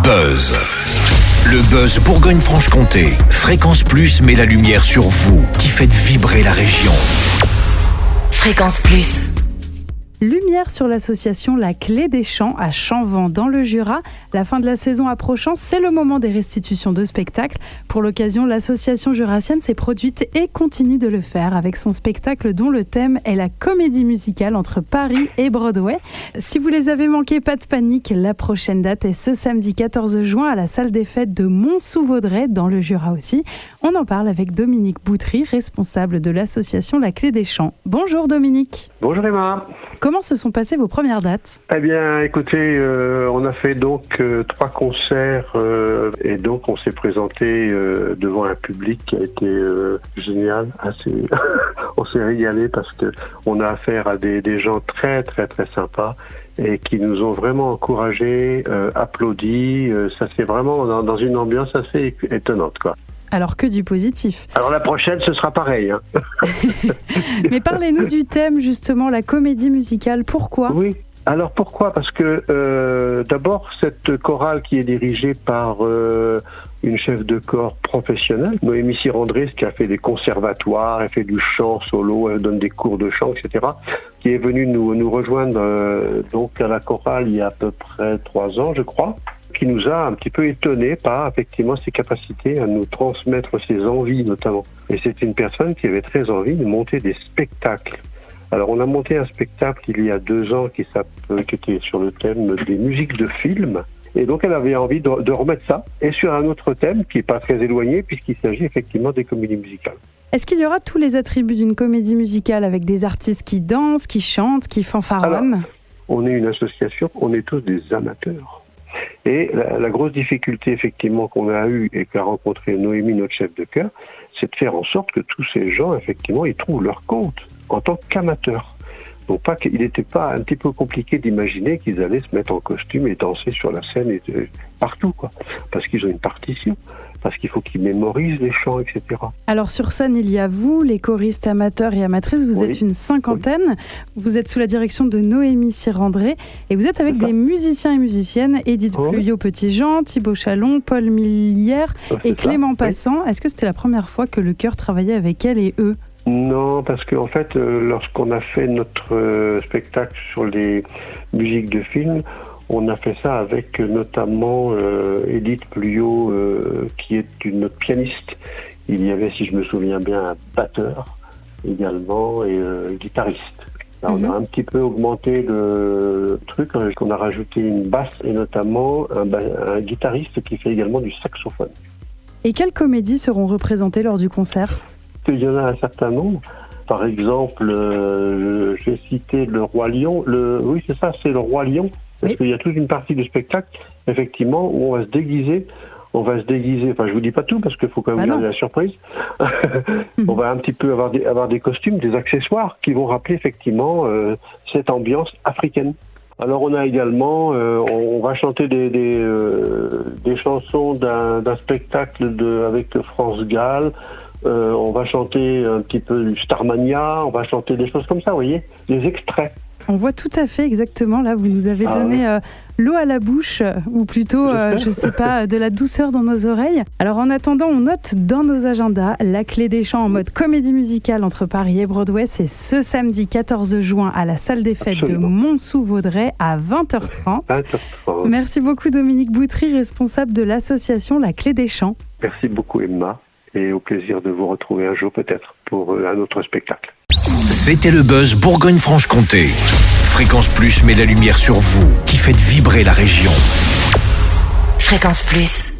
Buzz. Le Buzz Bourgogne-Franche-Comté. Fréquence Plus met la lumière sur vous, qui faites vibrer la région. Fréquence Plus. Lumière sur l'association La Clé des Champs à Champvent dans le Jura. La fin de la saison approchant, c'est le moment des restitutions de spectacles. Pour l'occasion, l'association jurassienne s'est produite et continue de le faire avec son spectacle dont le thème est la comédie musicale entre Paris et Broadway. Si vous les avez manqués, pas de panique, la prochaine date est ce samedi 14 juin à la salle des fêtes de Mont-sous-Vaudrey dans le Jura aussi. On en parle avec Dominique Boutry, responsable de l'association La Clé des Champs. Bonjour Dominique. Bonjour Emma. Comment se sont passées vos premières dates ? Eh bien, écoutez, on a fait donc 3 concerts et donc on s'est présenté devant un public qui a été génial. On s'est régalé parce que on a affaire à des gens très très très sympas et qui nous ont vraiment encouragés, applaudis. Ça c'est vraiment dans une ambiance assez étonnante, quoi. Alors que du positif. Alors la prochaine, ce sera pareil. Hein. Mais parlez-nous du thème, justement, la comédie musicale. Pourquoi ? Oui. Alors pourquoi ? Parce que d'abord, cette chorale qui est dirigée par une chef de chœur professionnelle, Noémie Sirandré, qui a fait des conservatoires, elle fait du chant solo, elle donne des cours de chant, etc., qui est venue nous rejoindre donc à la chorale il y a à peu près 3 ans, je crois, qui nous a un petit peu étonnés par effectivement ses capacités à nous transmettre ses envies notamment. Et c'est une personne qui avait très envie de monter des spectacles. Alors on a monté un spectacle il y a 2 ans qui était sur le thème des musiques de films. Et donc elle avait envie de remettre ça, et sur un autre thème qui n'est pas très éloigné puisqu'il s'agit effectivement des comédies musicales. Est-ce qu'il y aura tous les attributs d'une comédie musicale avec des artistes qui dansent, qui chantent, qui fanfaronnent ? Alors, on est une association, on est tous des amateurs. Et la grosse difficulté effectivement qu'on a eue et qu'a rencontré Noémie, notre chef de chœur, c'est de faire en sorte que tous ces gens, effectivement, ils trouvent leur compte en tant qu'amateurs. Donc il n'était pas un petit peu compliqué d'imaginer qu'ils allaient se mettre en costume et danser sur la scène et partout, quoi. Parce qu'ils ont une partition, parce qu'il faut qu'ils mémorisent les chants, etc. Alors sur scène, il y a vous, les choristes amateurs et amatrices, vous êtes une 50aine. Oui. Vous êtes sous la direction de Noémie Sirandré et vous êtes avec des musiciens et musiciennes, Edith Pluyot-Petitjean, Thibaut Chalon, Paul Millière et Clément Passant. Oui. Est-ce que c'était la première fois que le chœur travaillait avec elle et eux ? Non, parce qu'en fait, lorsqu'on a fait notre spectacle sur les musiques de films, on a fait ça avec notamment Edith Pluyot, qui est une pianiste. Il y avait, si je me souviens bien, un batteur également et guitariste. Là, on a un petit peu augmenté le truc, on a rajouté une basse et notamment un guitariste qui fait également du saxophone. Et quelles comédies seront représentées lors du concert ? Il y en a un certain nombre. Par exemple, je vais citer le Roi Lion. Oui, c'est ça, c'est le Roi Lion. Parce qu'il y a toute une partie du spectacle, effectivement, où on va se déguiser. Enfin, je vous dis pas tout, parce qu'il faut quand même garder la surprise. On va un petit peu avoir des costumes, des accessoires qui vont rappeler effectivement cette ambiance africaine. Alors on a également, on va chanter des chansons d'un spectacle avec France Gall. On va chanter un petit peu du Starmania, on va chanter des choses comme ça, vous voyez, des extraits. On voit tout à fait exactement, là, vous nous avez donné l'eau à la bouche, ou plutôt, je sais pas, de la douceur dans nos oreilles. Alors en attendant, on note dans nos agendas La Clé des Champs en mode comédie musicale entre Paris et Broadway. C'est ce samedi 14 juin à la salle des fêtes de Mont-sous-Vaudrey à 20h30. 20h30. Merci beaucoup Dominique Boutry, responsable de l'association La Clé des Champs. Merci beaucoup Emma. Et au plaisir de vous retrouver un jour peut-être pour un autre spectacle. C'était le Buzz Bourgogne-Franche-Comté. Fréquence Plus met la lumière sur vous, qui faites vibrer la région. Fréquence Plus.